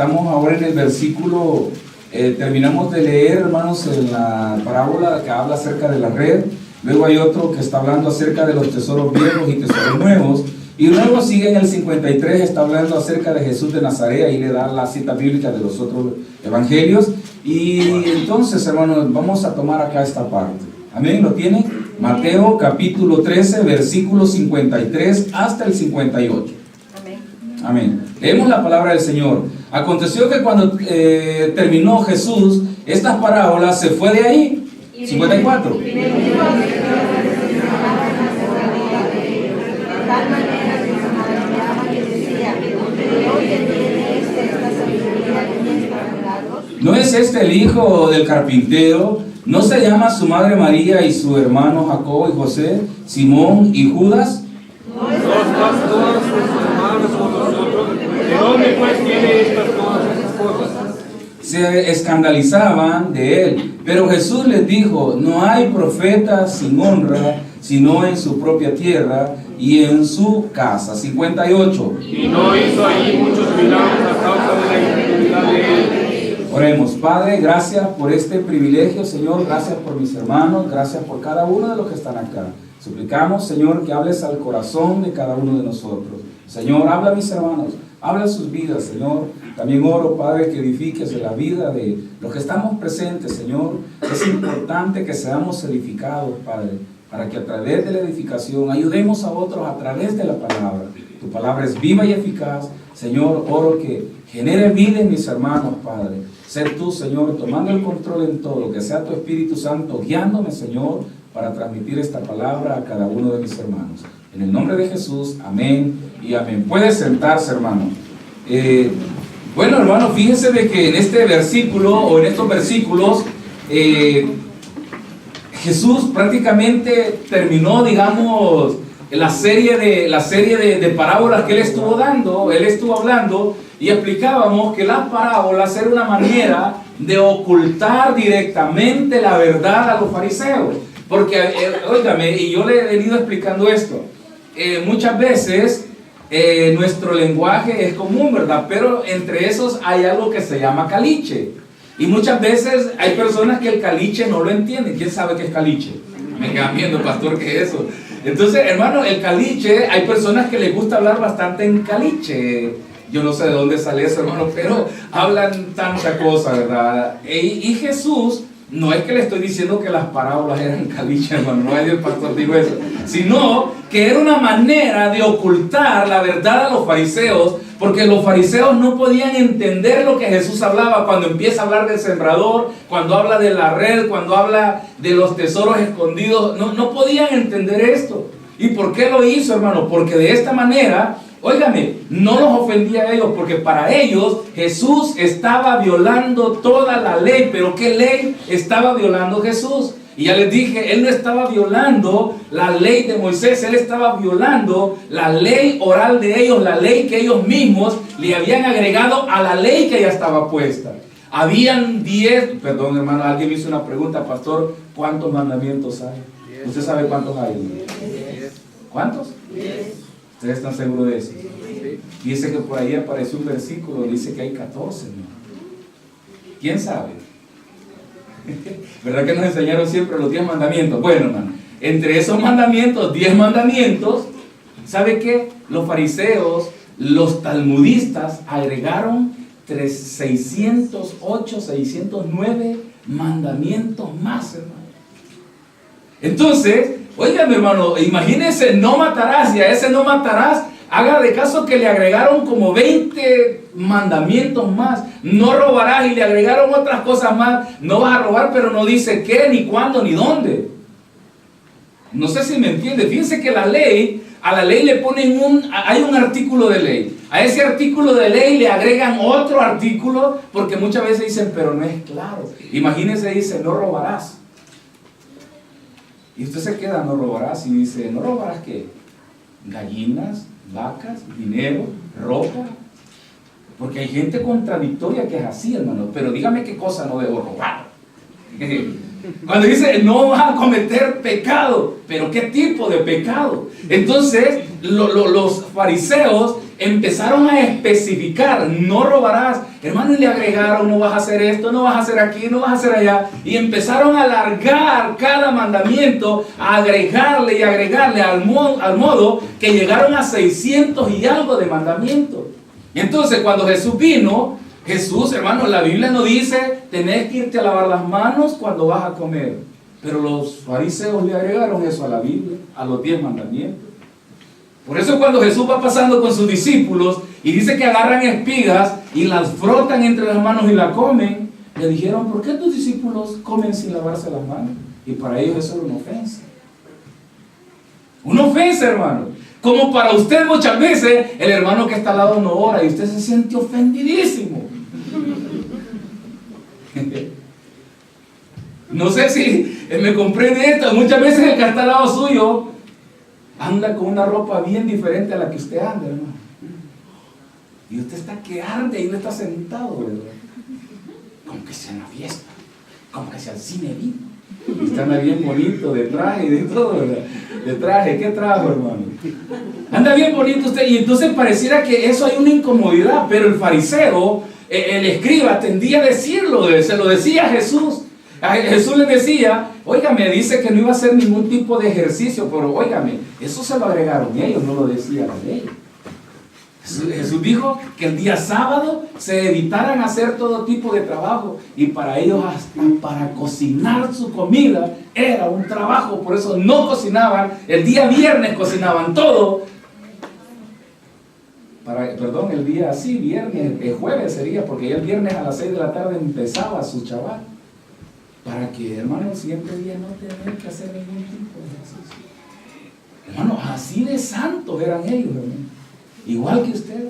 Estamos ahora en el versículo, terminamos de leer, hermanos, en la parábola que habla acerca de la red. Luego hay otro que está hablando acerca de los tesoros viejos y tesoros nuevos. Y luego sigue en el 53, está hablando acerca de Jesús de Nazaret. Ahí le da la cita bíblica de los otros evangelios. Y entonces, hermanos, vamos a tomar acá esta parte. Amén, ¿lo tienen? Mateo capítulo 13, versículo 53 hasta el 58. Amén. Leemos la palabra del Señor. Aconteció que cuando terminó Jesús estas parábolas, se fue de ahí. 54. ¿No es este el hijo del carpintero? ¿No se llama su madre María y su hermano Jacobo y José, Simón y Judas? ¿No estás todas sus hermanos con nosotros? ¿De dónde pues tiene estas cosas? Se escandalizaban de él, pero Jesús les dijo: no hay profeta sin honra, sino en su propia tierra y en su casa. 58. Y no hizo allí muchos milagros a causa de la incredulidad de él. Oremos. Padre, gracias por este privilegio, Señor. Gracias por mis hermanos, gracias por cada uno de los que están acá. Suplicamos, Señor, que hables al corazón de cada uno de nosotros. Señor, habla a mis hermanos, habla sus vidas, Señor. También oro, Padre, que edifiques de la vida de los que estamos presentes, Señor. Es importante que seamos edificados, Padre, para que a través de la edificación ayudemos a otros a través de la palabra. Tu palabra es viva y eficaz. Señor, oro que genere vida en mis hermanos, Padre. Ser tú, Señor, tomando el control en todo, que sea tu Espíritu Santo guiándome, Señor, para transmitir esta palabra a cada uno de mis hermanos. En el nombre de Jesús, amén y amén. Puede sentarse, hermano. Bueno, hermano, fíjense de que en este versículo, o en estos versículos, Jesús prácticamente terminó, digamos, la serie de parábolas que él estuvo dando. Él estuvo hablando y explicábamos que las parábolas eran una manera de ocultar directamente la verdad a los fariseos. Porque, óigame, y yo le he venido explicando esto, muchas veces nuestro lenguaje es común, ¿verdad? Pero entre esos hay algo que se llama caliche. Y muchas veces hay personas que el caliche no lo entienden. ¿Quién sabe qué es caliche? Me quedan viendo, pastor, ¿qué es eso? Entonces, hermano, el caliche, hay personas que les gusta hablar bastante en caliche. Yo no sé de dónde sale eso, hermano, pero hablan tanta cosa, ¿verdad? Y Jesús, no es que le estoy diciendo que las parábolas eran caliche, hermano, no es el pastor digo eso, sino que era una manera de ocultar la verdad a los fariseos, porque los fariseos no podían entender lo que Jesús hablaba cuando empieza a hablar del sembrador, cuando habla de la red, cuando habla de los tesoros escondidos. No podían entender esto. ¿Y por qué lo hizo, hermano? Porque de esta manera, óigame, no los ofendía a ellos, porque para ellos Jesús estaba violando toda la ley. ¿Pero qué ley estaba violando Jesús? Y ya les dije, él no estaba violando la ley de Moisés, él estaba violando la ley oral de ellos, la ley que ellos mismos le habían agregado a la ley que ya estaba puesta. Habían 10, perdón, hermano, alguien me hizo una pregunta, pastor, ¿cuántos mandamientos hay? 10. ¿Usted sabe cuántos hay? 10. ¿Cuántos? 10. ¿Ustedes están seguros de eso? Sí. Dice que por ahí apareció un versículo, dice que hay 14, ¿no? ¿Quién sabe? ¿Verdad que nos enseñaron siempre los 10 mandamientos? Bueno, hermano, entre esos mandamientos, 10 mandamientos, ¿sabe qué? Los fariseos, los talmudistas agregaron 608, 609 mandamientos más, hermano. Entonces, óigame, hermano, imagínense, no matarás, y a ese no matarás, haga de caso que le agregaron como 20 mandamientos más. No robarás, y le agregaron otras cosas más. No vas a robar, pero no dice qué, ni cuándo, ni dónde. No sé si me entiende. Fíjense que a la ley le ponen hay un artículo de ley. A ese artículo de ley le agregan otro artículo, porque muchas veces dicen, pero no es claro. Imagínense, dice, no robarás. Y usted se queda, no robarás, y dice, ¿no robarás qué? Gallinas, vacas, dinero, ropa. Porque hay gente contradictoria que es así, hermano. Pero dígame qué cosa no debo robar. Cuando dice no vas a cometer pecado, pero qué tipo de pecado. Entonces los fariseos empezaron a especificar, no robarás, hermano, y le agregaron, no vas a hacer esto, no vas a hacer aquí, no vas a hacer allá, y empezaron a alargar cada mandamiento, a agregarle y agregarle al modo que llegaron a 600 y algo de mandamientos. Entonces, cuando Jesús vino, Jesús, hermano, la Biblia no dice, tenés que irte a lavar las manos cuando vas a comer, pero los fariseos le agregaron eso a la Biblia, a los 10 mandamientos. Por eso cuando Jesús va pasando con sus discípulos y dice que agarran espigas y las frotan entre las manos y la comen, le dijeron, ¿por qué tus discípulos comen sin lavarse las manos? Y para ellos eso era una ofensa. Una ofensa, hermano. Como para usted muchas veces, el hermano que está al lado no ora y usted se siente ofendidísimo. No sé si me comprende esto. Muchas veces el que está al lado suyo anda con una ropa bien diferente a la que usted anda, hermano. Y usted está que arde y no está sentado, ¿verdad? Como que sea en la fiesta, como que sea al cine vino. Y usted anda bien bonito, de traje y de todo, ¿verdad? De traje, ¿qué trajo, hermano? Anda bien bonito usted, y entonces pareciera que eso hay una incomodidad, pero el fariseo, el escriba, tendía a decirlo, se lo decía a Jesús. A Jesús le decía, óigame, dice que no iba a hacer ningún tipo de ejercicio, pero óigame, eso se lo agregaron ellos, no lo decía la ley. Jesús dijo que el día sábado se evitaran hacer todo tipo de trabajo, y para ellos hasta para cocinar su comida era un trabajo, por eso no cocinaban. El día viernes cocinaban todo. El día sí, viernes, el jueves sería, porque ya el viernes a las 6 de la tarde empezaba su chaval. Para que, hermano, el siguiente día no tener que hacer ningún tipo de ejercicio. Hermano, así de santos eran ellos, hermano. Igual que usted.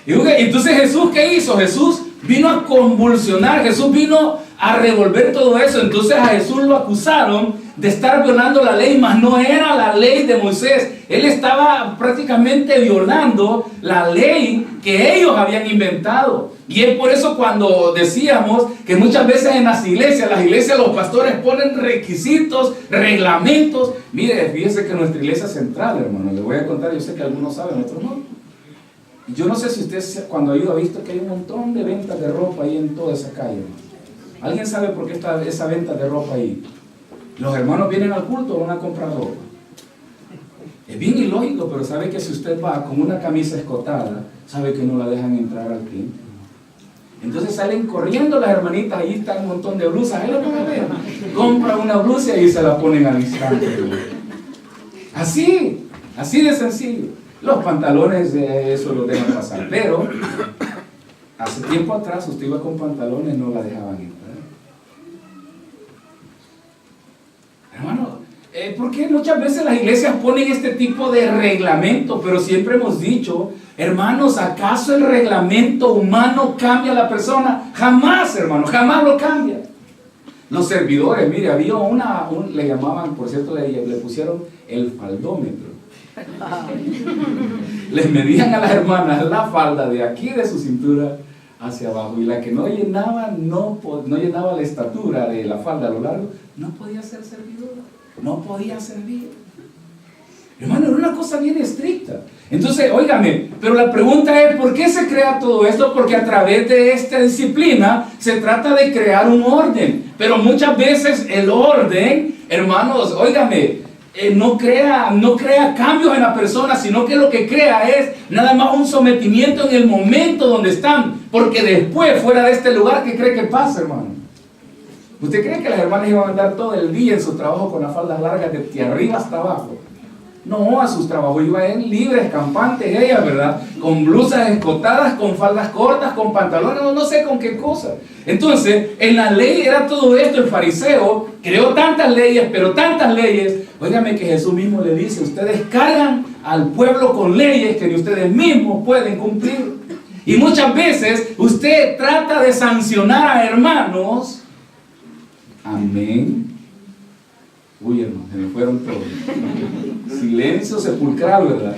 Entonces Jesús, ¿qué hizo? Jesús vino a convulsionar, Jesús vino a revolver todo eso. Entonces a Jesús lo acusaron de estar violando la ley, mas no era la ley de Moisés. Él estaba prácticamente violando la ley que ellos habían inventado. Y es por eso cuando decíamos que muchas veces en las iglesias, los pastores ponen requisitos, reglamentos. Mire, fíjese que nuestra iglesia central, hermano, le voy a contar, yo sé que algunos saben, otros no. Yo no sé si usted cuando ha ido ha visto que hay un montón de ventas de ropa ahí en toda esa calle, hermano. ¿Alguien sabe por qué está esa venta de ropa ahí? Los hermanos vienen al culto o van a comprar ropa. Es bien ilógico, pero sabe que si usted va con una camisa escotada, sabe que no la dejan entrar al templo. Entonces salen corriendo las hermanitas, ahí está un montón de blusas, ahí lo que me vean. Compra una blusa y se la ponen al instante. Así de sencillo. Los pantalones, eso lo dejan pasar, pero hace tiempo atrás usted iba con pantalones, no la dejaban entrar. Hermano, ¿por qué muchas veces las iglesias ponen este tipo de reglamento? Pero siempre hemos dicho, hermanos, ¿acaso el reglamento humano cambia a la persona? Jamás, hermano, jamás lo cambia. Los servidores, mire, había le llamaban, por cierto, le pusieron el faldómetro. Les medían a las hermanas la falda de aquí de su cintura hacia abajo, y la que no llenaba la estatura de la falda a lo largo, no podía ser servidora, no podía servir. Hermano, era una cosa bien estricta. Entonces, óigame, pero la pregunta es, ¿por qué se crea todo esto? Porque a través de esta disciplina se trata de crear un orden. Pero muchas veces el orden, hermanos, óigame, no crea cambios en la persona, sino que lo que crea es nada más un sometimiento en el momento donde están. Porque después, fuera de este lugar, ¿qué cree que pasa, hermano? ¿Usted cree que las hermanas iban a andar todo el día en su trabajo con las faldas largas de arriba hasta abajo? No, a sus trabajos iban libres, campantes ellas, ¿verdad? Con blusas escotadas, con faldas cortas, con pantalones, no sé con qué cosa. Entonces, en la ley era todo esto. El fariseo creó tantas leyes, pero tantas leyes. Óigame que Jesús mismo le dice, ustedes cargan al pueblo con leyes que ni ustedes mismos pueden cumplir. Y muchas veces usted trata de sancionar a hermanos. Amén. Uy, hermano, se me fueron todos. Silencio sepulcral, ¿verdad?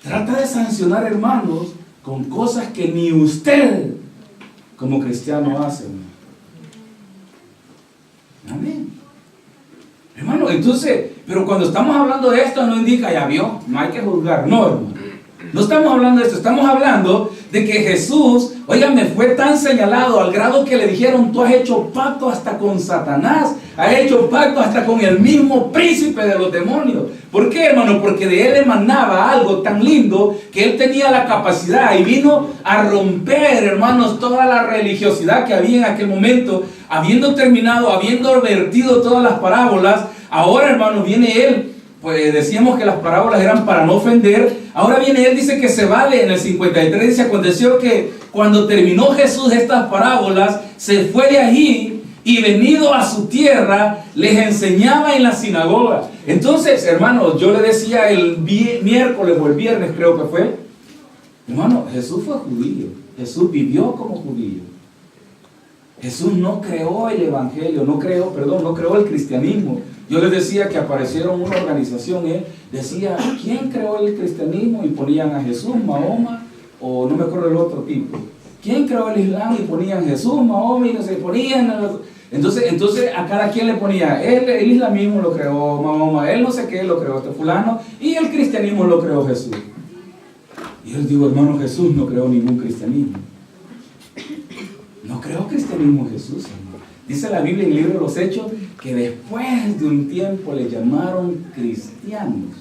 Trata de sancionar hermanos con cosas que ni usted como cristiano hace, hermano. Amén. Hermano, hermano, entonces, pero cuando estamos hablando de esto no indica, ya vio, no hay que juzgar, no, hermano. No estamos hablando de esto, estamos hablando de que Jesús, me fue tan señalado al grado que le dijeron, tú has hecho pacto hasta con Satanás, has hecho pacto hasta con el mismo príncipe de los demonios. ¿Por qué, hermano? Porque de él emanaba algo tan lindo que él tenía la capacidad y vino a romper, hermanos, toda la religiosidad que había en aquel momento, habiendo terminado, habiendo vertido todas las parábolas. Ahora, hermano, viene él. Pues decíamos que las parábolas eran para no ofender. Ahora viene él, dice que se vale en el 53, dice, aconteció que cuando terminó Jesús estas parábolas, se fue de allí y venido a su tierra, les enseñaba en la sinagoga. Entonces, hermanos, yo le decía el miércoles o el viernes creo que fue, hermano, Jesús fue judío, Jesús vivió como judío. Jesús no creó el evangelio, no creó el cristianismo. Yo les decía que aparecieron una organización, decía, ¿quién creó el cristianismo? Y ponían a Jesús, Mahoma, o no me acuerdo el otro tipo. ¿Quién creó el Islam? Y ponían Jesús, Mahoma, y no se ponían. Entonces a cada quien le ponía, el islamismo lo creó Mahoma, él no sé qué lo creó este fulano, y el cristianismo lo creó Jesús. Y yo les digo, hermano, Jesús no creó ningún cristianismo. No creó cristianismo Jesús, hermano. Dice la Biblia en el libro de los Hechos que después de un tiempo le llamaron cristianos.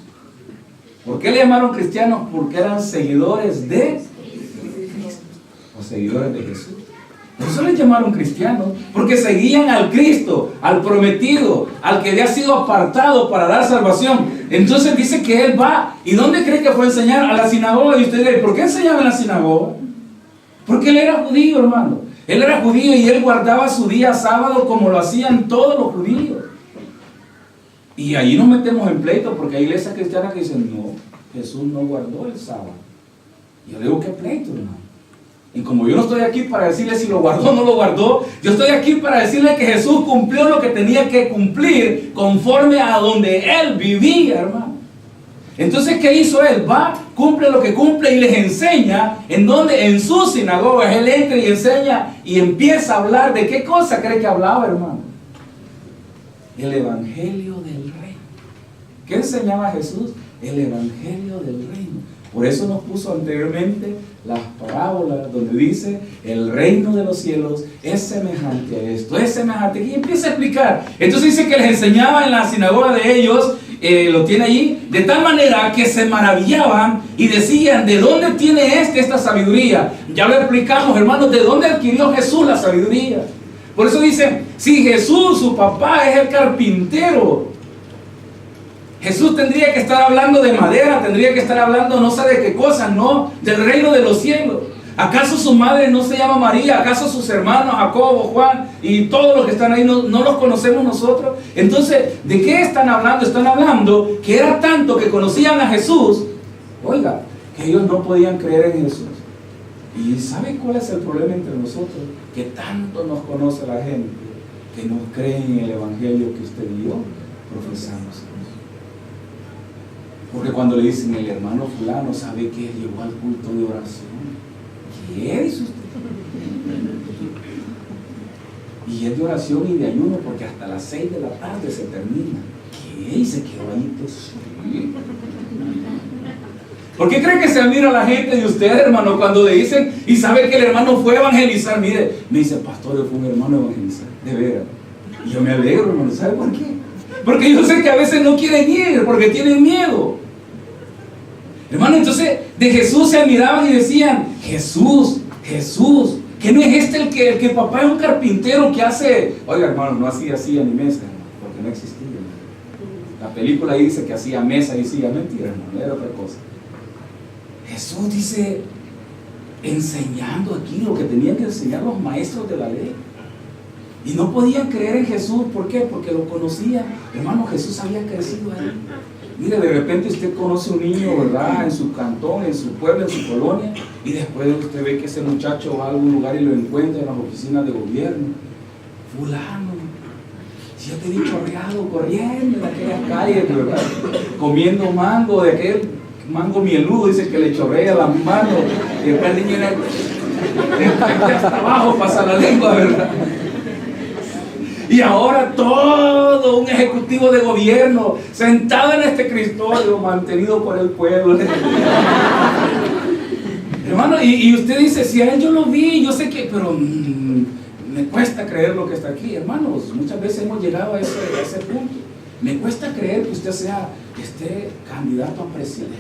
¿Por qué le llamaron cristianos? Porque eran seguidores de Cristo o seguidores de Jesús. Por eso les llamaron cristianos, porque seguían al Cristo, al prometido, al que había sido apartado para dar salvación. Entonces dice que él va, ¿y dónde cree que fue a enseñar? A la sinagoga. Y usted dice, ¿por qué enseñaba en la sinagoga? Porque él era judío, hermano. Él era judío y él guardaba su día sábado como lo hacían todos los judíos. Y ahí nos metemos en pleito porque hay iglesias cristianas que dicen, no, Jesús no guardó el sábado. Y yo digo, ¿qué pleito, hermano? Y como yo no estoy aquí para decirle si lo guardó o no lo guardó, yo estoy aquí para decirle que Jesús cumplió lo que tenía que cumplir conforme a donde él vivía, hermano. Entonces, ¿qué hizo él? Va, cumple lo que cumple y les enseña en sus sinagogas. Él entra y enseña y empieza a hablar de qué cosa cree que hablaba, hermano. El evangelio del reino. ¿Qué enseñaba Jesús? El evangelio del reino. Por eso nos puso anteriormente las parábolas donde dice el reino de los cielos es semejante a esto, es semejante. Y empieza a explicar. Entonces dice que les enseñaba en la sinagoga de ellos. Lo tiene allí, de tal manera que se maravillaban y decían, ¿de dónde tiene esta sabiduría? Ya lo explicamos, hermanos, ¿de dónde adquirió Jesús la sabiduría? Por eso dicen, si Jesús, su papá, es el carpintero, Jesús tendría que estar hablando de madera, tendría que estar hablando no sé de qué cosas, no, del reino de los cielos. ¿Acaso su madre no se llama María? ¿Acaso sus hermanos, Jacobo, Juan y todos los que están ahí no los conocemos nosotros? Entonces, ¿de qué están hablando? Están hablando que era tanto que conocían a Jesús, oiga, que ellos no podían creer en Jesús. ¿Y saben cuál es el problema entre nosotros? Que tanto nos conoce la gente que no cree en el evangelio que usted y yo profesamos. Porque cuando le dicen el hermano fulano, ¿sabe que llegó al culto de oración? ¿Qué dice usted? Y es de oración y de ayuno porque hasta las 6 de la tarde se termina. ¿Qué? Y se quedó ahí. Sí. ¿Por qué cree que se admira la gente de usted, hermano, cuando le dicen y sabe que el hermano fue a evangelizar? Mire, me dice, pastor, fue un hermano a evangelizar, de veras. Y yo me alegro, hermano, ¿sabe por qué? Porque yo sé que a veces no quieren ir porque tienen miedo. Hermano, entonces de Jesús se admiraban y decían, Jesús, que no es el que papá es un carpintero que hace, oiga hermano, no hacía silla ni mesa, hermano, porque no existía. La película dice que hacía mesa y silla, mentira, hermano, era otra cosa. Jesús dice, enseñando aquí lo que tenían que enseñar los maestros de la ley. Y no podían creer en Jesús, ¿por qué? Porque lo conocían. Hermano, Jesús había crecido ahí. Mire, de repente usted conoce un niño, ¿verdad? En su cantón, en su pueblo, en su colonia, y después usted ve que ese muchacho va a algún lugar y lo encuentra en las oficinas de gobierno. Fulano, si yo te he dicho chorreado, corriendo en aquellas calles, ¿verdad? Comiendo mango, de aquel mango mieludo, dice que le chorrea las manos, y después el niño hasta abajo pasa la lengua, ¿verdad? Y ahora todo un ejecutivo de gobierno sentado en este escritorio mantenido por el pueblo. Hermano, y usted dice, si a él yo lo vi, yo sé que, pero me cuesta creer lo que está aquí. Hermanos, muchas veces hemos llegado a ese punto. Me cuesta creer que usted esté candidato a presidente.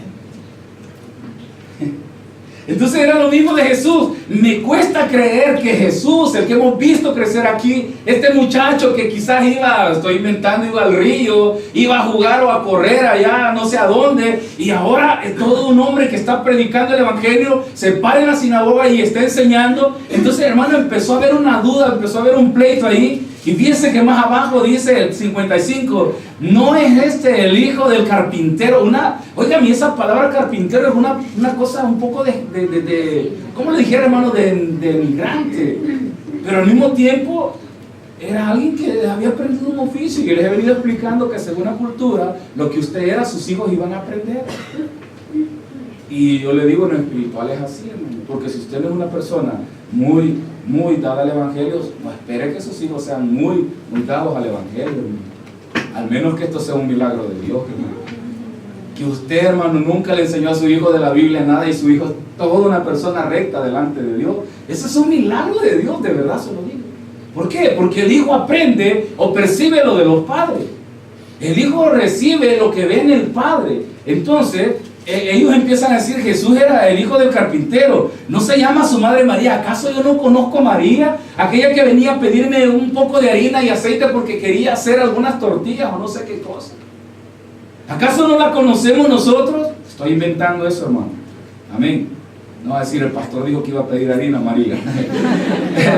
Entonces era lo mismo de Jesús. Me cuesta creer que Jesús, el que hemos visto crecer aquí, este muchacho que quizás iba al río, iba a jugar o a correr allá, no sé a dónde, y ahora es todo un hombre que está predicando el evangelio, se para en la sinagoga y está enseñando. Entonces, hermano, empezó a haber una duda, empezó a haber un pleito ahí. Y fíjense que más abajo dice el 55, no es este el hijo del carpintero. Oigan, esa palabra carpintero es una cosa un poco ¿cómo le dijera, hermano? De migrante. Pero al mismo tiempo era alguien que había aprendido un oficio y les he venido explicando que según la cultura, lo que usted era, sus hijos iban a aprender. Y yo le digo, en lo espiritual es así, hermano, porque si usted no es una persona muy dada al evangelio, no espere que sus hijos sean muy dados al evangelio, hermano. Al menos que esto sea un milagro de Dios, hermano. Que usted, hermano, nunca le enseñó a su hijo de la Biblia nada y su hijo es toda una persona recta delante de Dios. Eso es un milagro de Dios, de verdad se lo digo. ¿Por qué? Porque el hijo aprende o percibe lo de los padres. El hijo recibe lo que ve en el padre. Entonces ellos empiezan a decir, Jesús era el hijo del carpintero, no se llama su madre María. ¿Acaso yo no conozco a María? Aquella que venía a pedirme un poco de harina y aceite porque quería hacer algunas tortillas o no sé qué cosa. ¿Acaso no la conocemos nosotros? Estoy inventando eso, hermano. Amén. No va a decir, el pastor dijo que iba a pedir harina, María.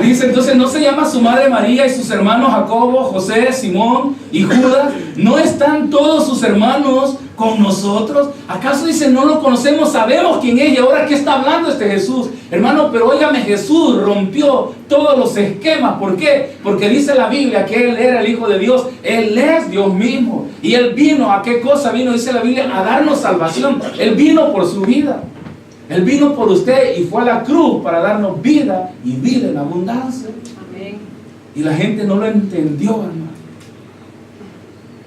Dice, entonces, ¿no se llama su madre María y sus hermanos Jacobo, José, Simón y Judas? ¿No están todos sus hermanos con nosotros? ¿Acaso dice, no lo conocemos, sabemos quién es? Y ahora, ¿qué está hablando este Jesús? Hermano, pero óigame, Jesús rompió todos los esquemas. ¿Por qué? Porque dice la Biblia que Él era el Hijo de Dios. Él es Dios mismo. Y Él vino, ¿a qué cosa vino? Dice la Biblia, a darnos salvación. Él vino por su vida. Él vino por usted y fue a la cruz para darnos vida y vida en abundancia. Amén. Y la gente no lo entendió, hermano.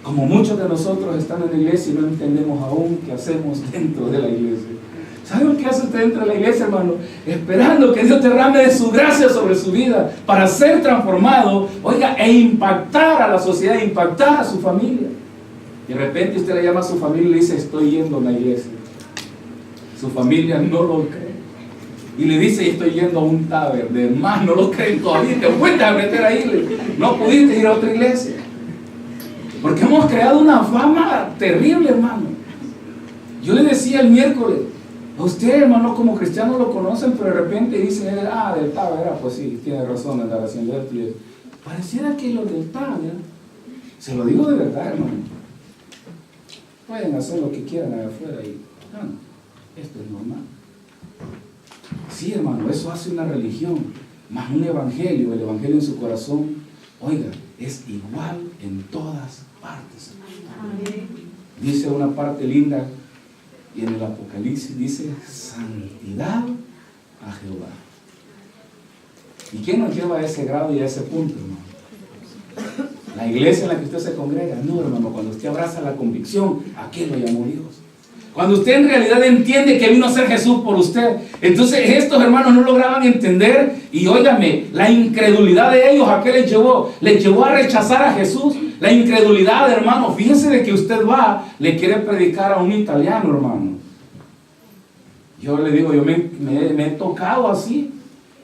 Como muchos de nosotros están en la iglesia y no entendemos aún qué hacemos dentro de la iglesia. ¿Saben qué hace usted dentro de la iglesia, hermano? Esperando que Dios derrame de su gracia sobre su vida para ser transformado, oiga, e impactar a la sociedad, impactar a su familia. Y de repente usted le llama a su familia y le dice, estoy yendo a la iglesia. Su familia no lo cree. Y le dice, estoy yendo a un taber. De más no lo creen todavía. Te vuelves a meter ahí. No pudiste ir a otra iglesia. Porque hemos creado una fama terrible, hermano. Yo le decía el miércoles, a usted, hermano, como cristianos lo conocen, pero de repente dicen, del taber, pues sí, tiene razón andar haciendo esto y esto. Pareciera que los del taber, se lo digo de verdad, hermano, pueden hacer lo que quieran allá afuera y esto es normal. Sí, hermano, eso hace una religión, más un evangelio, el evangelio en su corazón, oiga, es igual en todas partes. Amén. Dice una parte linda, y en el Apocalipsis dice, santidad a Jehová. ¿Y quién nos lleva a ese grado y a ese punto, hermano? La iglesia en la que usted se congrega. No, hermano, cuando usted abraza la convicción, ¿a qué lo llamó Dios? Cuando usted en realidad entiende que vino a ser Jesús por usted. Entonces estos hermanos no lograban entender. Y óigame, la incredulidad de ellos, ¿a qué les llevó? Les llevó a rechazar a Jesús. La incredulidad, hermano, fíjense de que usted le quiere predicar a un italiano, hermano. Yo le digo, yo me he tocado así.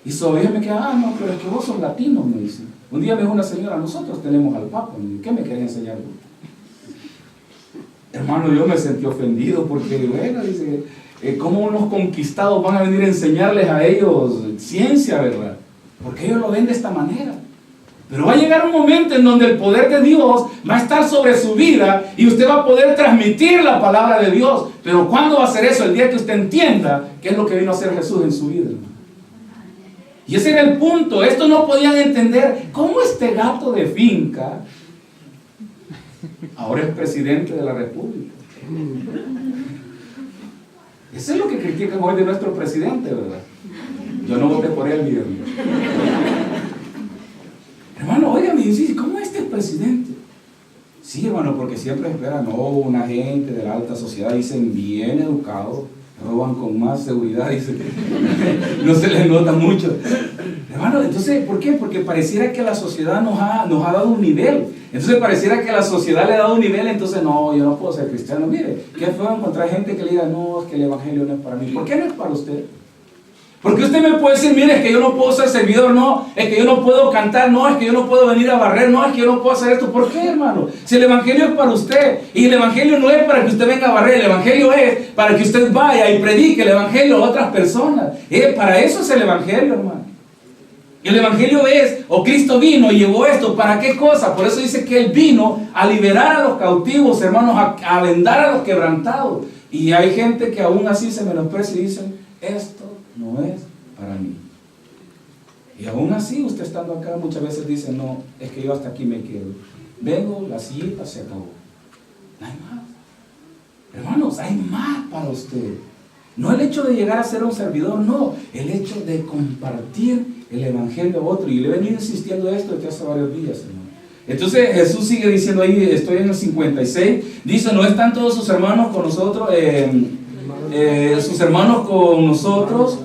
Y todavía me queda, no, pero es que vos sos latino, me dice. Un día me dijo una señora, nosotros tenemos al Papa. ¿Qué me querés enseñar vos? Hermano, yo me sentí ofendido porque, bueno, dice, ¿cómo unos conquistados van a venir a enseñarles a ellos ciencia, verdad? Porque ellos lo ven de esta manera. Pero va a llegar un momento en donde el poder de Dios va a estar sobre su vida y usted va a poder transmitir la palabra de Dios. Pero ¿cuándo va a ser eso? El día que usted entienda qué es lo que vino a hacer Jesús en su vida, hermano. Y ese era el punto. Esto no podían entender. ¿Cómo este gato de finca ahora es presidente de la República? Eso es lo que critican hoy de nuestro presidente, ¿verdad? Yo no voté por él, mi hermano. Hermano, óigame, ¿cómo este presidente. Sí, hermano, porque siempre esperan, no, una gente de la alta sociedad, dicen, bien educados, roban con más seguridad, dicen, no se les nota mucho. Hermano, entonces, ¿por qué? Porque pareciera que la sociedad nos ha dado un nivel. Entonces pareciera que la sociedad le ha dado un nivel, entonces no, yo no puedo ser cristiano. Mire, qué feo encontrar gente que le diga, no, es que el evangelio no es para mí. ¿Por qué no es para usted? Porque usted me puede decir, mire, es que yo no puedo ser servidor, no, es que yo no puedo cantar, no, es que yo no puedo venir a barrer, no, es que yo no puedo hacer esto. ¿Por qué, hermano? Si el evangelio es para usted, y el evangelio no es para que usted venga a barrer, el evangelio es para que usted vaya y predique el evangelio a otras personas. Para eso es el evangelio, hermano. El evangelio es, o Cristo vino y llevó esto, ¿para qué cosa? Por eso dice que Él vino a liberar a los cautivos, hermanos, a vendar a los quebrantados. Y hay gente que aún así se menosprecia y dicen, esto no es para mí. Y aún así, usted estando acá muchas veces dice, no, es que yo hasta aquí me quedo. Vengo, la sillita se acabó. No hay más. Hermanos, hay más para usted. No el hecho de llegar a ser un servidor, no. El hecho de compartir el evangelio a otro. Y le he venido insistiendo esto desde hace varios días, hermano. Entonces Jesús sigue diciendo ahí, estoy en el 56, dice, ¿no están todos sus hermanos con nosotros? Sus hermanos con nosotros.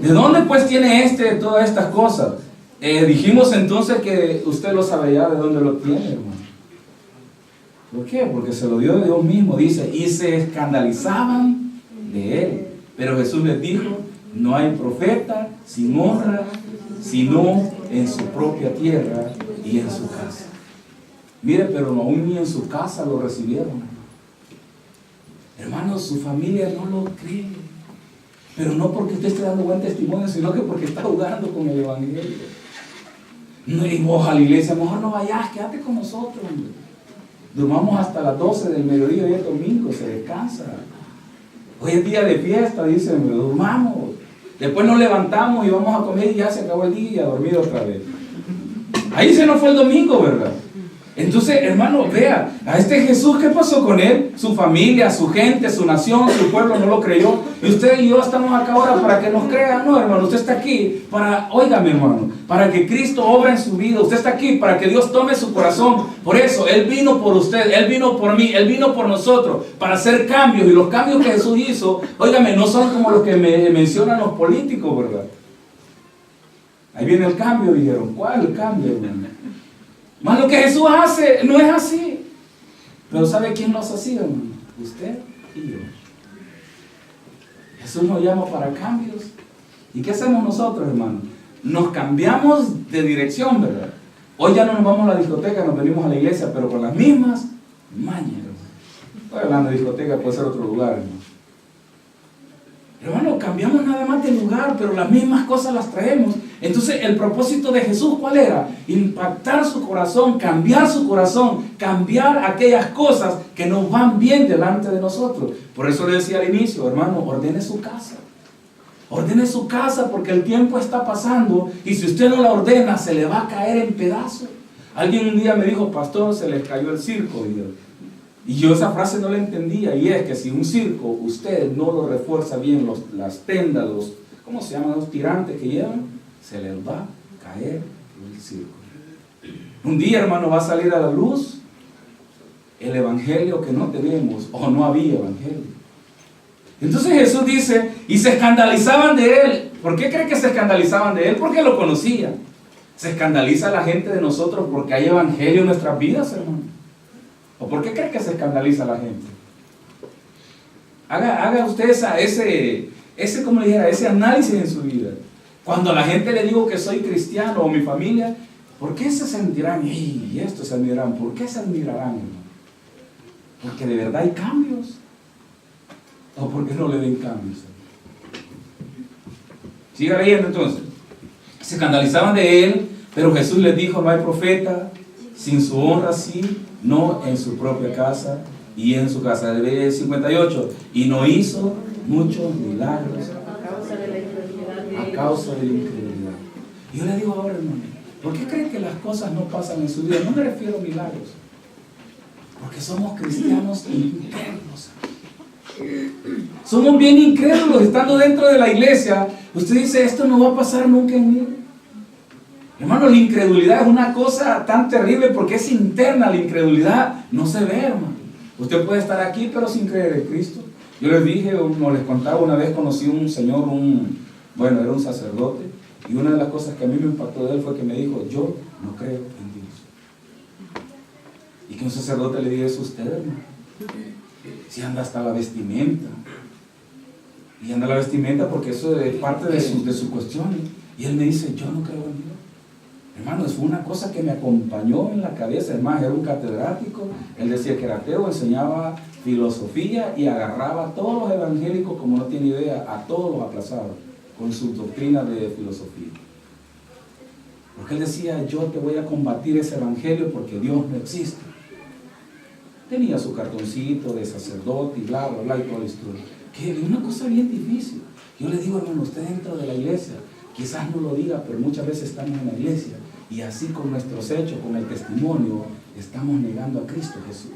¿De dónde pues tiene todas estas cosas? Dijimos entonces que usted lo sabe ya de dónde lo tiene, hermano. ¿Por qué? Porque se lo dio de Dios mismo, dice, y se escandalizaban de él. Pero Jesús les dijo, no hay profeta sin honra, sino en su propia tierra y en su casa. Mire, pero aún ni en su casa lo recibieron. Hermanos, su familia no lo cree. Pero no porque usted esté dando buen testimonio, sino que porque está jugando con el evangelio. No, y vos a la iglesia, mejor no vayas, quédate con nosotros, hombre. Durmamos hasta las 12 del mediodía, hoy es domingo, se descansa. Hoy es día de fiesta, dicen, durmamos. Después nos levantamos y vamos a comer y ya se acabó el día y a dormir otra vez. Ahí se nos fue el domingo, ¿verdad? Entonces, hermano, vea, a este Jesús, ¿qué pasó con él? Su familia, su gente, su nación, su pueblo no lo creyó. Y usted y yo estamos acá ahora para que nos crean. No, hermano, usted está aquí para, óigame, hermano, para que Cristo obra en su vida. Usted está aquí para que Dios tome su corazón. Por eso, Él vino por usted, Él vino por mí, Él vino por nosotros, para hacer cambios. Y los cambios que Jesús hizo, óigame, no son como los que mencionan los políticos, ¿verdad? Ahí viene el cambio, dijeron. ¿Cuál el cambio, hermano? Más lo que Jesús hace no es así. Pero ¿sabe quién nos ha sido, hermano? Usted y yo. Jesús nos llama para cambios. ¿Y qué hacemos nosotros, hermano? Nos cambiamos de dirección, ¿verdad? Hoy ya no nos vamos a la discoteca, nos venimos a la iglesia, pero con las mismas mañas, hermano. Estoy hablando de discoteca, puede ser otro lugar, hermano. Hermano, cambiamos nada más de lugar, pero las mismas cosas las traemos. Entonces, el propósito de Jesús, ¿cuál era? Impactar su corazón, cambiar aquellas cosas que nos van bien delante de nosotros. Por eso le decía al inicio, hermano, ordene su casa. Ordene su casa porque el tiempo está pasando y si usted no la ordena, se le va a caer en pedazos. Alguien un día me dijo, pastor, se les cayó el circo. Y yo esa frase no la entendía, y es que si un circo usted no lo refuerza bien, las tendas, ¿cómo se llaman? Los tirantes que llevan, se les va a caer el circo. Un día, hermano, va a salir a la luz el evangelio que no tenemos, o no había evangelio. Entonces Jesús dice, y se escandalizaban de él. ¿Por qué cree que se escandalizaban de él? Porque lo conocían. Se escandaliza la gente de nosotros porque hay evangelio en nuestras vidas, hermano. ¿O por qué cree que se escandaliza la gente? Haga usted como le dijera, ese análisis en su vida. Cuando a la gente le digo que soy cristiano o mi familia, ¿por qué se sentirán? Y estos se admirarán. ¿Por qué se admirarán, hermano? Porque de verdad hay cambios. ¿O porque no le den cambios? Siga leyendo entonces. Se escandalizaban de él, pero Jesús les dijo, no hay profeta sin su honra, sí, no en su propia casa y en su casa. El 58, y no hizo muchos milagros a causa de la incredulidad. Y yo le digo ahora, hermano, ¿por qué creen que las cosas no pasan en su vida? No me refiero a milagros, porque somos cristianos incrédulos. Somos bien incrédulos estando dentro de la iglesia. Usted dice, esto no va a pasar nunca en mí. Hermano, la incredulidad es una cosa tan terrible porque es interna. La incredulidad no se ve, hermano. Usted puede estar aquí pero sin creer en Cristo. Yo les dije, o les contaba, una vez conocí a un señor, bueno, era un sacerdote, y una de las cosas que a mí me impactó de él fue que me dijo, yo no creo en Dios. Y que un sacerdote le diga eso a usted, hermano. Si anda hasta la vestimenta. Y anda la vestimenta porque eso es parte de su cuestión. Y él me dice, yo no creo en Dios. Hermano, fue una cosa que me acompañó en la cabeza. Además, era un catedrático. Él decía que era ateo, enseñaba filosofía y agarraba a todos los evangélicos, como no tiene idea, a todos los aplazaba con sus doctrinas de filosofía. Porque él decía, yo te voy a combatir ese evangelio porque Dios no existe. Tenía su cartoncito de sacerdote y bla, bla, bla, y toda la historia. Que es una cosa bien difícil. Yo le digo, hermano, usted dentro de la iglesia, quizás no lo diga, pero muchas veces estamos en la iglesia y así con nuestros hechos, con el testimonio, estamos negando a Cristo Jesús.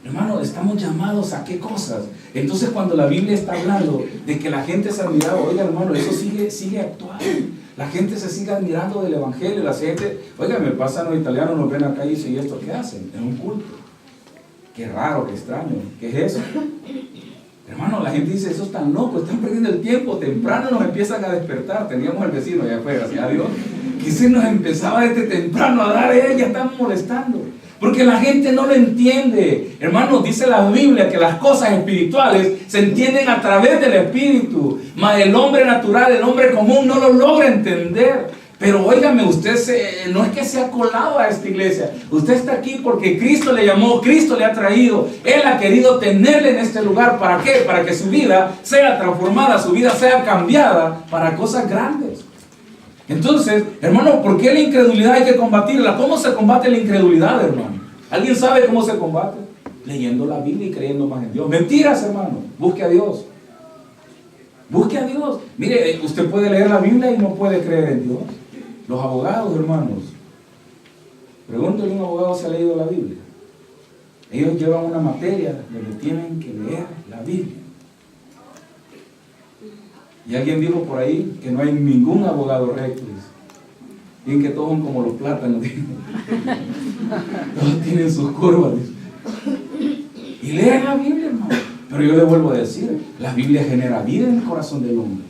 Hermano, estamos llamados a qué cosas. Entonces cuando la Biblia está hablando de que la gente se admiraba, oiga hermano, eso sigue actuando. La gente se sigue admirando del evangelio. La gente, oiga, me pasan los italianos, nos ven acá y dicen, ¿y esto qué hacen? En un culto. Qué raro, qué extraño. ¿Qué es eso? Hermano, la gente dice, eso es tan loco, están perdiendo el tiempo, temprano nos empiezan a despertar. Teníamos al vecino allá afuera, gracias a Dios, que se nos empezaba desde temprano a dar, ya están molestando. Porque la gente no lo entiende. Hermano, dice la Biblia que las cosas espirituales se entienden a través del Espíritu. Mas el hombre natural, el hombre común no lo logra entender. Pero óigame, usted no es que se ha colado a esta iglesia. Usted está aquí porque Cristo le llamó, Cristo le ha traído. Él ha querido tenerle en este lugar. ¿Para qué? Para que su vida sea transformada, su vida sea cambiada para cosas grandes. Entonces, hermano, ¿por qué la incredulidad hay que combatirla? ¿Cómo se combate la incredulidad, hermano? ¿Alguien sabe cómo se combate? Leyendo la Biblia y creyendo más en Dios. Mentiras, hermano. Busque a Dios. Busque a Dios. Mire, usted puede leer la Biblia y no puede creer en Dios. Los abogados, hermanos, pregúntale a un abogado si ha leído la Biblia. Ellos llevan una materia donde tienen que leer la Biblia. Y alguien dijo por ahí que no hay ningún abogado recto. Dicen que todos son como los plátanos. Todos tienen sus curvas. Y leen la Biblia, hermano. Pero yo le vuelvo a decir, la Biblia genera vida en el corazón del hombre.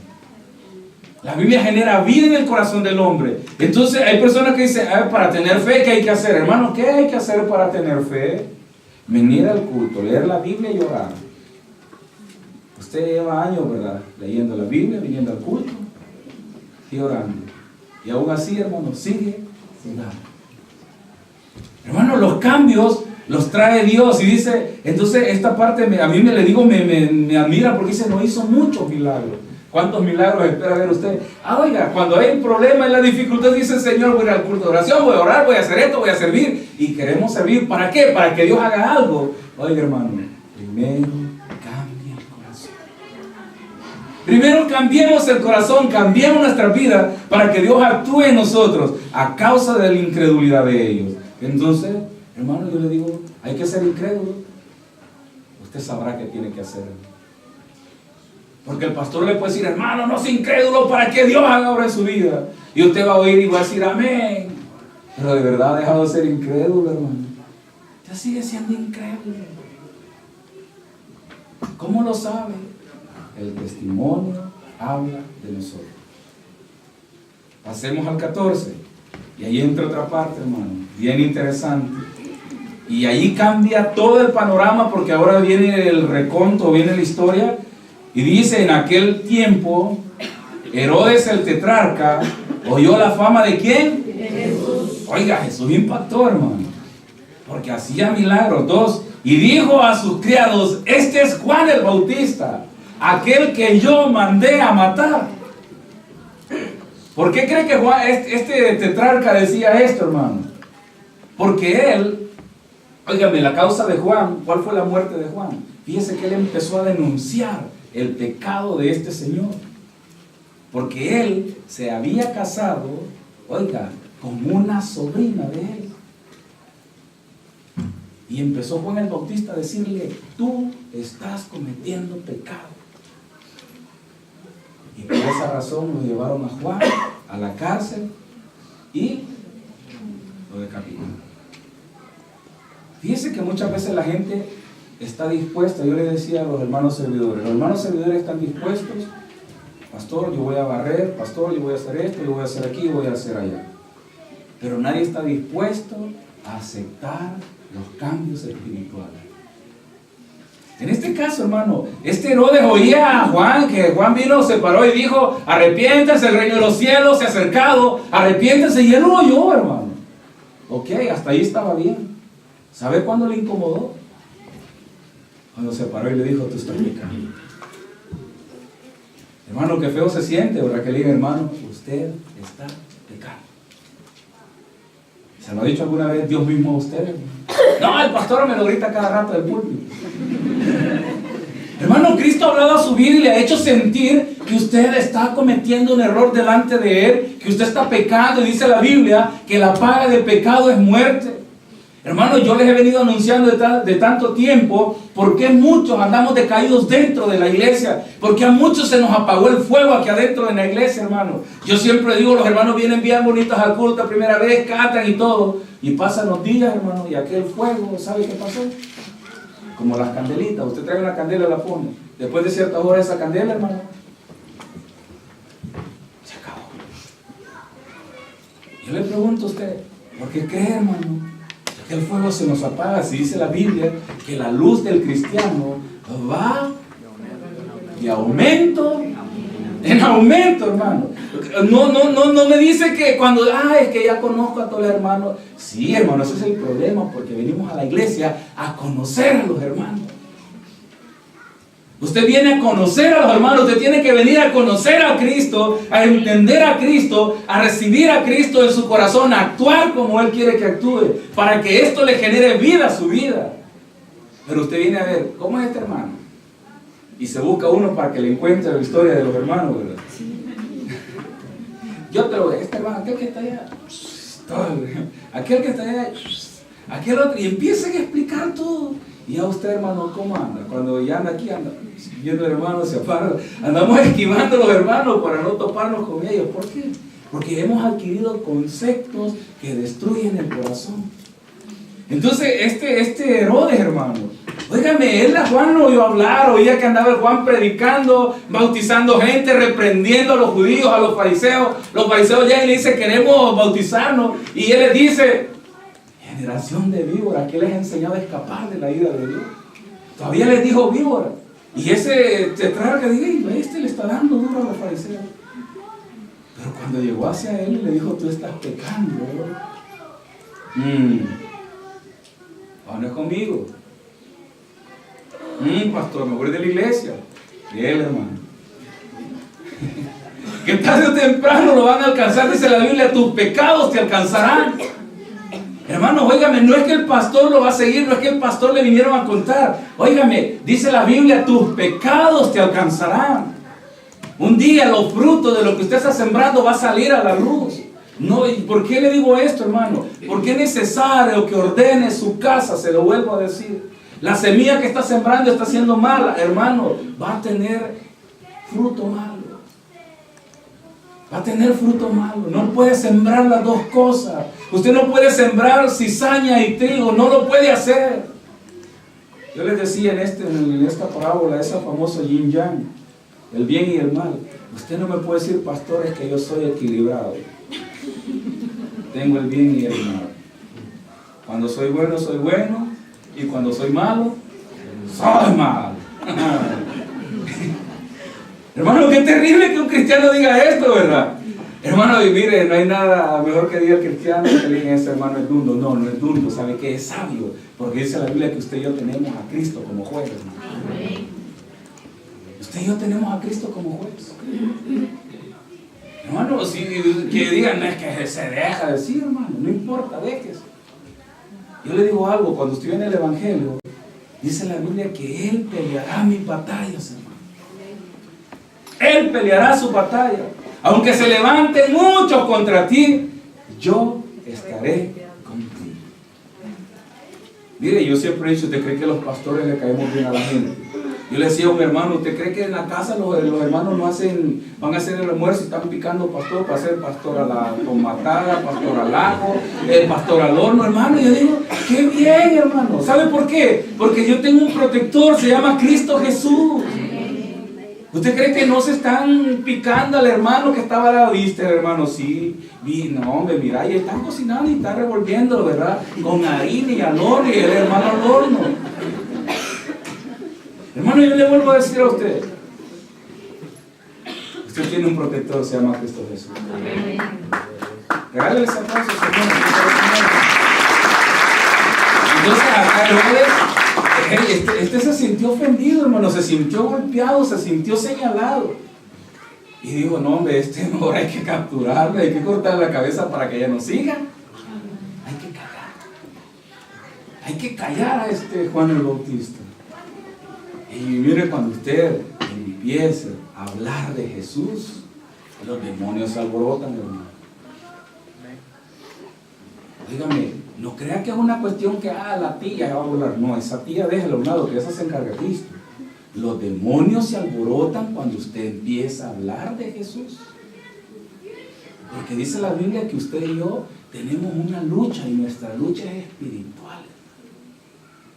La Biblia genera vida en el corazón del hombre. Entonces hay personas que dicen, para tener fe, ¿qué hay que hacer? Hermano, ¿qué hay que hacer para tener fe? Venir al culto, leer la Biblia y orar. Usted lleva años, ¿verdad? Leyendo la Biblia, viniendo al culto y orando. Y aún así, hermano, sigue orando. Hermano, los cambios los trae Dios. Y dice, entonces esta parte a mí me admira porque dice, no hizo muchos milagros. ¿Cuántos milagros espera ver usted? Oiga, cuando hay un problema en la dificultad, dice el Señor, voy a ir al culto de oración, voy a orar, voy a hacer esto, voy a servir. Y queremos servir, ¿para qué? Para que Dios haga algo. Oiga, hermano, primero cambia el corazón. Primero cambiemos el corazón, cambiemos nuestra vida para que Dios actúe en nosotros a causa de la incredulidad de ellos. Entonces, hermano, yo le digo, hay que ser incrédulo. Usted sabrá qué tiene que hacer. Porque el pastor le puede decir, hermano, no sea incrédulo para que Dios haga obra en su vida. Y usted va a oír y va a decir, amén. Pero de verdad ha dejado de ser incrédulo, hermano. Usted sigue siendo incrédulo. ¿Cómo lo sabe? El testimonio habla de nosotros. Pasemos al 14. Y ahí entra otra parte, hermano, bien interesante. Y ahí cambia todo el panorama porque ahora viene el reconto, viene la historia. Y dice, en aquel tiempo, Herodes el tetrarca oyó la fama de ¿quién? De Jesús. Oiga, Jesús impactó, hermano, porque hacía milagros. 2. Y dijo a sus criados, este es Juan el Bautista, aquel que yo mandé a matar. ¿Por qué cree que Juan, este tetrarca decía esto, hermano? Porque él, óigame, la causa de Juan, ¿cuál fue la muerte de Juan? Fíjese que él empezó a denunciar el pecado de este señor, porque él se había casado, oiga, con una sobrina de él. Y empezó Juan el Bautista a decirle, tú estás cometiendo pecado. Y por esa razón lo llevaron a Juan a la cárcel y lo decapitan. Fíjense que muchas veces la gente está dispuesta, yo le decía a los hermanos servidores están dispuestos, pastor, yo voy a barrer, pastor, yo voy a hacer esto, yo voy a hacer aquí, yo voy a hacer allá. Pero nadie está dispuesto a aceptar los cambios espirituales. En este caso, hermano, este Herodes oía a Juan, que Juan vino, se paró y dijo, arrepiéntanse, el reino de los cielos se ha acercado, arrepiéntanse, y él lo oyó, hermano. Ok, hasta ahí estaba bien. ¿Sabe cuándo le incomodó? Cuando se paró y le dijo, tú estás pecando. Hermano, qué feo se siente, ¿verdad? Que le diga, hermano, usted está pecando. ¿Se lo ha dicho alguna vez Dios mismo a usted? No, el pastor me lo grita cada rato del púlpito. Hermano, Cristo ha hablado a su vida y le ha hecho sentir que usted está cometiendo un error delante de Él, que usted está pecando, y dice la Biblia que la paga del pecado es muerte. Hermano, yo les he venido anunciando de tanto tiempo por qué muchos andamos decaídos dentro de la iglesia, porque a muchos se nos apagó el fuego aquí adentro de la iglesia, hermano. Yo siempre digo, los hermanos vienen bien bonitos al culto la primera vez, cantan y todo, y pasan los días, hermano, y aquel fuego, ¿sabe qué pasó? Como las candelitas, usted trae una candela y la pone, después de ciertas horas esa candela, hermano, se acabó. Yo le pregunto a usted, ¿por qué cree, hermano? El fuego se nos apaga. Si dice la Biblia que la luz del cristiano va de aumento en aumento, hermano. No me dice que cuando, es que ya conozco a todos los hermanos. Sí, hermano, ese es el problema, porque venimos a la iglesia a conocer a los hermanos. Usted viene a conocer a los hermanos, usted tiene que venir a conocer a Cristo, a entender a Cristo, a recibir a Cristo en su corazón, a actuar como Él quiere que actúe, para que esto le genere vida a su vida. Pero usted viene a ver, ¿cómo es este hermano? Y se busca uno para que le encuentre la historia de los hermanos, ¿verdad? Yo te lo veo, este hermano, aquel que está allá, aquel que está allá, aquel otro, y empiezan a explicar todo. Y a usted, hermano, ¿cómo anda? Cuando ya anda aquí, anda viendo el hermano, se aparta. Andamos esquivando a los hermanos para no toparnos con ellos. ¿Por qué? Porque hemos adquirido conceptos que destruyen el corazón. Entonces, este Herodes, hermano, óigame, él a Juan lo oyó hablar, oía que andaba el Juan predicando, bautizando gente, reprendiendo a los judíos, a los fariseos. Los fariseos llegan y le dicen, queremos bautizarnos. Y él les dice, generación de víboras, ¿qué les ha enseñado a escapar de la ira de Dios? Todavía les dijo víbora. Y ese tetrarca diga, este le está dando duro a los fariseos. Pero cuando llegó hacia él y le dijo, tú estás pecando, no es conmigo. Pastor, me voy de la iglesia. Y él, hermano, que tarde o temprano lo van a alcanzar, dice la Biblia, tus pecados te alcanzarán. Hermano, óigame, no es que el pastor lo va a seguir, no es que el pastor le vinieron a contar. Óigame, dice la Biblia, tus pecados te alcanzarán. Un día los frutos de lo que usted está sembrando va a salir a la luz. No, ¿y por qué le digo esto, hermano? Porque es necesario que ordene su casa, se lo vuelvo a decir. La semilla que está sembrando está siendo mala, hermano, va a tener fruto malo. Va a tener fruto malo. No puede sembrar las dos cosas. Usted no puede sembrar cizaña y trigo. No lo puede hacer. Yo les decía en esta parábola, esa famosa yin yang, el bien y el mal. Usted no me puede decir, pastor, es que yo soy equilibrado. Tengo el bien y el mal. Cuando soy bueno, y cuando soy malo, soy malo. Hermano, qué terrible que un cristiano diga esto, ¿verdad? Hermano, y mire, no hay nada mejor que diga el cristiano que le diga ese hermano es dundo. No es dundo, ¿sabe qué? Es sabio, porque dice la Biblia que usted y yo tenemos a Cristo como juez, hermano. Usted y yo tenemos a Cristo como juez. Hermano, si que digan, es que se deja decir, hermano, no importa, déjese. Yo le digo algo, cuando estoy en el Evangelio, dice la Biblia que Él peleará mis batallas, hermano. Él peleará su batalla. Aunque se levanten muchos contra ti, yo estaré contigo. Mire, yo siempre he dicho, ¿usted cree que los pastores le caemos bien a la gente? Yo le decía a un hermano, ¿usted cree que en la casa los hermanos no van a hacer el almuerzo y están picando pastor para hacer pastor a la tomatada, pastor al ajo, pastor al horno, hermano? Y yo digo, qué bien, hermano. ¿Sabe por qué? Porque yo tengo un protector, se llama Cristo Jesús. ¿Usted cree que no se están picando al hermano que estaba al lado? ¿Viste, hermano? Sí, no, hombre, mira, y están cocinando y están revolviendo, ¿verdad? Con harina y al horno, y el hermano al horno. Hermano, yo le vuelvo a decir a usted, usted tiene un protector, se llama Cristo Jesús. Regálale ese aplauso, Señor. Entonces acá este se sintió ofendido, hermano, se sintió golpeado, se sintió señalado. Y dijo, no, hombre, mejor hay que capturarlo, hay que cortarle la cabeza para que ella no siga. Hay que callar. Hay que callar a Juan el Bautista. Y mire, cuando usted empiece a hablar de Jesús, los demonios se alborotan, hermano. Dígame, no crea que es una cuestión que la tía va a volar. No, esa tía déjela a un lado, que esa se encarga Cristo. Los demonios se alborotan cuando usted empieza a hablar de Jesús. Porque dice la Biblia que usted y yo tenemos una lucha, y nuestra lucha es espiritual.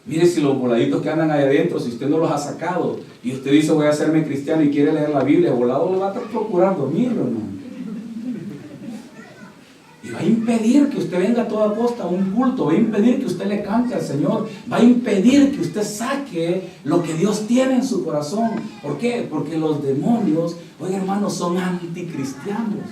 Mire, si los voladitos que andan ahí adentro, si usted no los ha sacado y usted dice voy a hacerme cristiano y quiere leer la Biblia, el volado le va a procurar dormirlo, hermano. Y va a impedir que usted venga a toda costa a un culto, va a impedir que usted le cante al Señor, va a impedir que usted saque lo que Dios tiene en su corazón. ¿Por qué? Porque los demonios, oiga, hermanos, son anticristianos.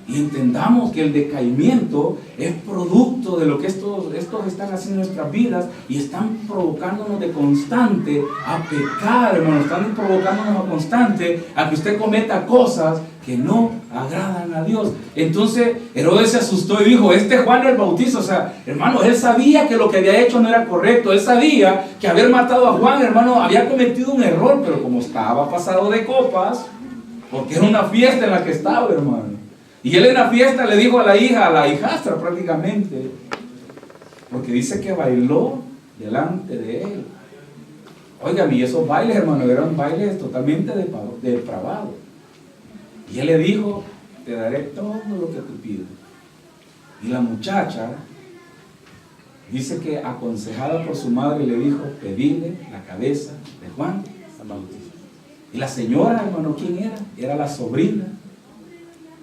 Y entendamos que el decaimiento es producto de lo que estos están haciendo en nuestras vidas, y están provocándonos de constante a pecar, hermano. Están provocándonos a constante a que usted cometa cosas que no agradan a Dios. Entonces Herodes se asustó y dijo, Juan el Bautista, o sea, hermano, él sabía que lo que había hecho no era correcto. Él sabía que haber matado a Juan, hermano, había cometido un error, pero como estaba pasado de copas, porque era una fiesta en la que estaba, hermano. Y él en la fiesta le dijo a la hijastra prácticamente, porque dice que bailó delante de él. Oigan, y esos bailes, hermano, eran bailes totalmente depravados. Y él le dijo, te daré todo lo que tú pidas. Y la muchacha dice que, aconsejada por su madre, le dijo, pedile la cabeza de Juan el Bautista. Y la señora, hermano, ¿quién era? Era la sobrina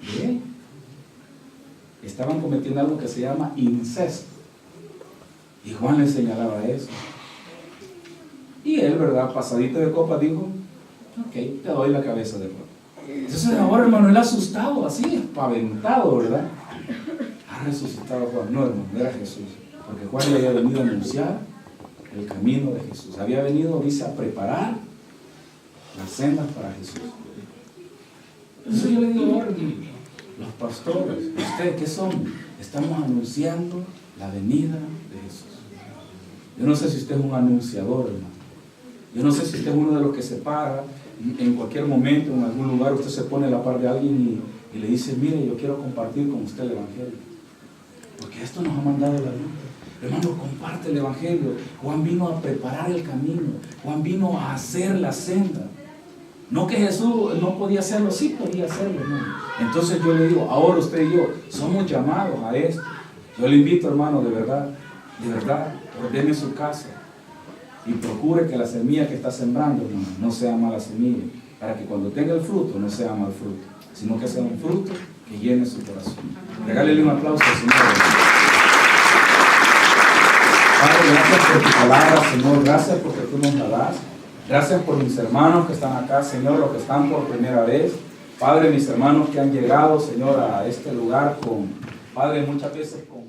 de él. Estaban cometiendo algo que se llama incesto. Y Juan le señalaba eso. Y él, ¿verdad?, pasadito de copa, dijo, ok, te doy la cabeza de Juan. Entonces ahora, hermano, él asustado, así, espaventado, ¿verdad? Ha resucitado Juan. No, hermano, era Jesús. Porque Juan le había venido a anunciar el camino de Jesús. Había venido, dice, a preparar las sendas para Jesús. Entonces yo le digo, ahora, los pastores, ¿ustedes qué son? Estamos anunciando la venida de Jesús. Yo no sé si usted es un anunciador, hermano. Yo no sé si usted es uno de los que se para en cualquier momento, en algún lugar, usted se pone a la par de alguien y le dice, mire, yo quiero compartir con usted el Evangelio. Porque esto nos ha mandado la Biblia. Hermano, comparte el Evangelio. Juan vino a preparar el camino. Juan vino a hacer la senda. No que Jesús no podía hacerlo, sí podía hacerlo, hermano. Entonces yo le digo, ahora usted y yo somos llamados a esto. Yo le invito, hermano, de verdad, ordene su casa y procure que la semilla que está sembrando, hermano, no sea mala semilla, para que cuando tenga el fruto no sea mal fruto, sino que sea un fruto que llene su corazón. Regálele un aplauso al Señor. Padre, gracias por tu palabra, Señor. Gracias porque tú nos la das. Gracias por mis hermanos que están acá, Señor, los que están por primera vez. Padre, mis hermanos que han llegado, Señor, a este lugar Padre, muchas veces con